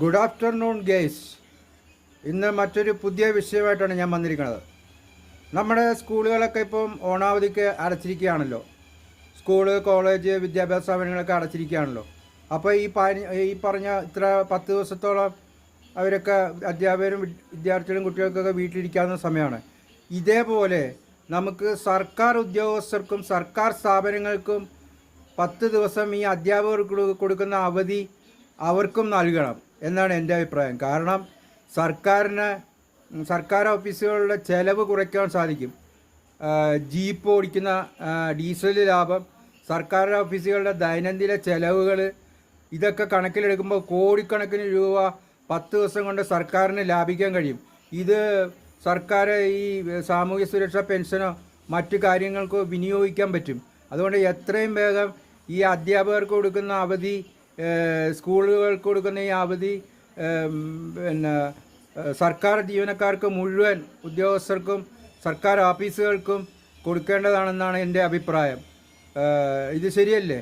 Good afternoon guys. ഇന്ന് മറ്റൊരു പുതിയ വിഷയമായിട്ടാണ് ഞാൻ വന്നിരിക്കുന്നത്. നമ്മുടെ സ്കൂളുകളൊക്കെ ഇപ്പം ഓണാവധിക്ക് അടച്ചിരിക്കുകയാണല്ലോ. സ്കൂള്, കോളേജ്, വിദ്യാഭ്യാസ സ്ഥാപനങ്ങളൊക്കെ അടച്ചിരിക്കുകയാണല്ലോ. അപ്പോൾ ഈ പറഞ്ഞ ഇത്ര 10 ദിവസത്തോളം അവരൊക്കെ അധ്യാപകരും വിദ്യാർത്ഥികളും കുട്ടികൾക്കൊക്കെ വീട്ടിലിരിക്കാവുന്ന സമയമാണ്. ഇതേപോലെ നമുക്ക് സർക്കാർ ഉദ്യോഗസ്ഥർക്കും സർക്കാർ സ്ഥാപനങ്ങൾക്കും 10 ദിവസം ഈ അധ്യാപകർക്ക് കൊടുക്കുന്ന അവധി അവർക്കും നൽകണം എന്നാണ് എൻ്റെ അഭിപ്രായം. കാരണം സർക്കാർ ഓഫീസുകളുടെ ചിലവ് കുറയ്ക്കാൻ സാധിക്കും. ജീപ്പ് ഓടിക്കുന്ന ഡീസൽ ലാഭം, സർക്കാർ ഓഫീസുകളുടെ ദൈനംദിന ചിലവുകൾ, ഇതൊക്കെ കണക്കിലെടുക്കുമ്പോൾ കോടിക്കണക്കിന് രൂപ 10 ദിവസം കൊണ്ട് സർക്കാരിന് ലാഭിക്കാൻ കഴിയും. ഇത് സർക്കാർ ഈ സാമൂഹ്യ സുരക്ഷാ പെൻഷനോ മറ്റു കാര്യങ്ങൾക്കോ വിനിയോഗിക്കാൻ പറ്റും. അതുകൊണ്ട് എത്രയും വേഗം ഈ അധ്യാപകർക്ക് കൊടുക്കുന്ന അവധി, സ്കൂളുകൾക്ക് കൊടുക്കുന്ന ഈ അവധി പിന്നെ സർക്കാർ ജീവനക്കാർക്ക് മുഴുവൻ ഉദ്യോഗസ്ഥർക്കും സർക്കാർ ഓഫീസുകൾക്കും കൊടുക്കേണ്ടതാണെന്നാണ് എൻ്റെ അഭിപ്രായം. ഇത് ശരിയല്ലേ?